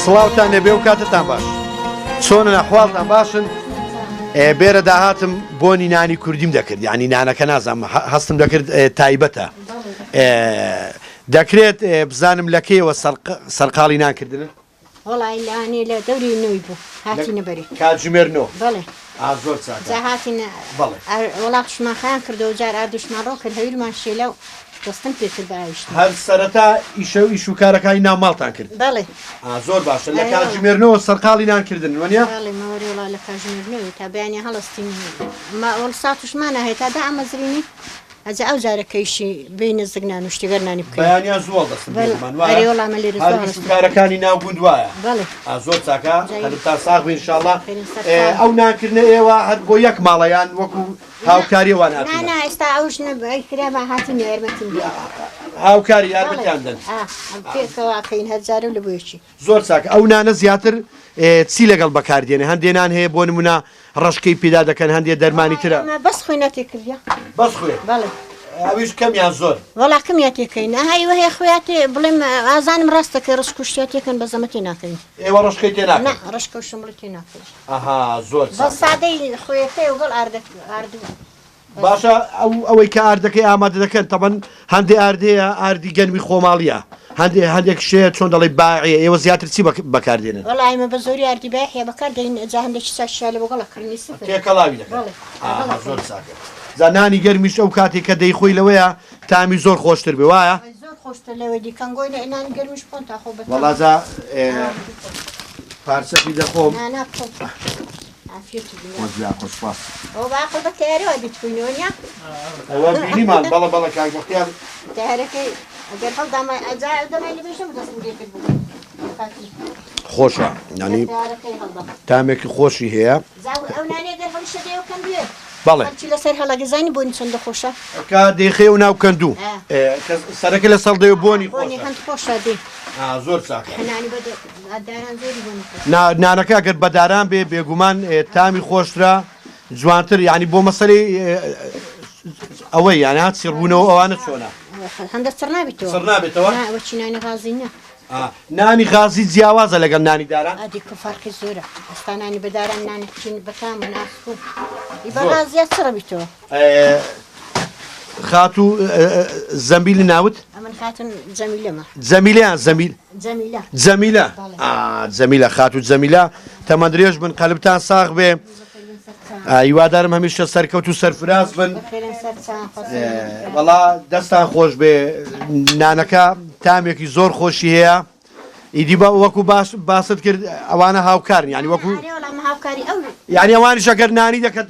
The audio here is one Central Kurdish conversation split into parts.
سڵاوتان لێبێ و کاتتان باش چۆنن ئەحواڵتان باشن بێرە داهاتم بۆنی نانی کوردیم دەکرد یعنی نانەکە نازانم هەستم دەکرد تایبەتە دەکرێت بزانم لە کێوە سەرقاڵی نانکردن وڵی لانێ لە دەوری نوێی بوو هاتینە بەری کاتژمێر نۆ بڵێ زۆر چاک جا هاتینە وڵاتشمان خەیان کردەوە جار ئاردوشمان ڕۆ کرد هەویرمان شێلە و دەستم پێکرد بە ئاویشت هەر سەرەتا ئیشە و ئیش و کارەکانی ناو ماڵتان کرد بەڵێ زۆر باشە لە کاتژمێرنەوە سەرقاڵی نانکردن وەنیە بەڵێ مەوەری وڵا لە کاتژمێرنەوەی تا بەیانی هەڵەستین وەڵ ساتوشمانە هەیە تا دا ئەمەزرینی ئەجا ئەو جارەکەیشی بینە زگنان و شتێگەرنانی بکەین بەیانیان زوڵ دەستم وڵامە لێرە کارەکانی ناو گوند وایە بەڵێ زۆر چاکە تا ساغ بێ ئینشاءڵڵا ئەو نانکردنە ئێوە هەر بۆ یەک ماڵەیان وەکو هاوکاری وان هاتن ئێستا ئەوش کرا بە هاتین یارمەتیم هاوکاری یارمەتیان دەن پێکەوەکەین هەرجارە لە بۆیەکی زۆر چاکە ئەو نانە زیاتر چی لەگەڵ بەکاردێنێ هەندێنان هەیە بۆ نمونە ڕەشکەی پیدا دەکەن هەندێ دەرمانی ترە بەس خوێنەتی کردیا بەس خوێ بەڵێ ئەویش کەمیان زۆر وەڵا کەمیاتێکەکەین هەیوە هەیە خوێاتێ بڵێم ئازانم ڕاستەکە ڕشک و شتێکن بە زەمەتی ناکەین ئێوە ڕشکەی تێ ناکەن ڕشکە و شمڵی تێ ناکەین ئەها زۆر بە سادەی خوێەکەی وگەڵ ئاردووە باشە ئەوەی کە ئاردەکەی ئامادە دەکەن تەبەن هەندێ ئاردەیە ئاردی گەنمی خۆماڵیە هەندێک شێ چۆن دەڵی باعە ئێوە زیاتر چی بەکاردێنن وەڵایمە بە زۆری ئاردی باحە بەکاردێن جا هەندێکی ساشا لە بەگەڵەکردنی سفر تێکەڵاوی دەکەن زۆر چاکە زانانی گەرمیش ئەو کاتێک کە دەیخۆی لەوەیە تامی زۆر خۆشتر بێ وایە زۆر خۆشتر لەوە دیکەنگۆی لە ئێنانی گەرمیش پۆن تا خۆ بە وەڵازا پارچەکی دەخۆم خۆشپاس ئەو باقە بە تیارەوە بیتکوینەوەنیا ئەوە بینیمان بەڵە بەڵە کاک بەختیار تیارەکەی ئەگەر هەڵدامای ئەجا دەمای لە بێژم دەستم لێکرد بوو خۆشە ینی تامێکی خۆشی هەیە ئەو نانێ گەر هەڵشە دێوکەم بێ بەڵێ چی لەسەر هەڵەگەزانی بۆنی چەندە خۆشە کا دێخێ و ناو کەندوو سەرەکە لە سەڵدەی بۆنی هەند خۆشە دێ زۆر چاکە داران زۆری بۆنی نانەکە ئەگەر بەداران بێ بێگومان تامی خۆشترا جوانتر ینی بۆ مەسەلەی ئەوەی یانە سیڕبوونەوە ئەوانە چۆنە هەندە سەر نابێتەوە سەر نابێتەوە وەچی نانی غازی نە نانی غازی جیاوازە لەگەڵ نانی داران ئەدی کە فەرقی زۆرە ئەستا نانی بەداران نانی بچین بەتام و ناسکو بەغازیات چڕە بیتەوە خات و زەمبیلی ناوت ئەمن خاتن جەمیلەمە جەمیلیان جەمیلە جەمیلە خات و جەمیلە تەمەندرێژ بن قەلبتان ساغ بێ هیوادارم هەمیشە سەرکەوت و سەرفراز بن وەڵا دەستان خۆش بێ نانەکە تامێکی زۆر خۆشی هەیە ئیدی بە وەکو باست کرد ئەوانە هاوکارن ینی وەکو یعنی ئەوانیش ئەگەر نانی دەکەن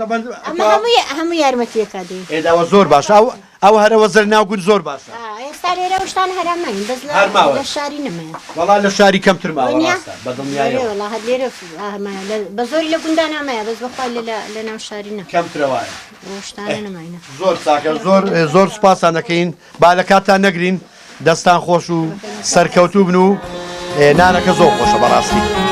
هەموو یارمەتیەکە دێ ئێداوە زۆر باشە ئەو هەرەوە زەر ناوگوت زۆر باشە ئێستا لێرە شتان هەرامین بەس لە شاری نەمایە وەڵا لە شاری کەمتر ماوە بەدڵنیایە لێرە بە زۆری لە گوندان نامایە بەس بەخوا لە ناو شاری نە کەمترەوەیە شتانە نەماینە زۆر چاکە زۆر سوپاسان دەکەین با لە کاتان نەگرین دەستان خۆش و سەرکەوتوو بن و نانەکە زۆر خۆشە بەڕاستی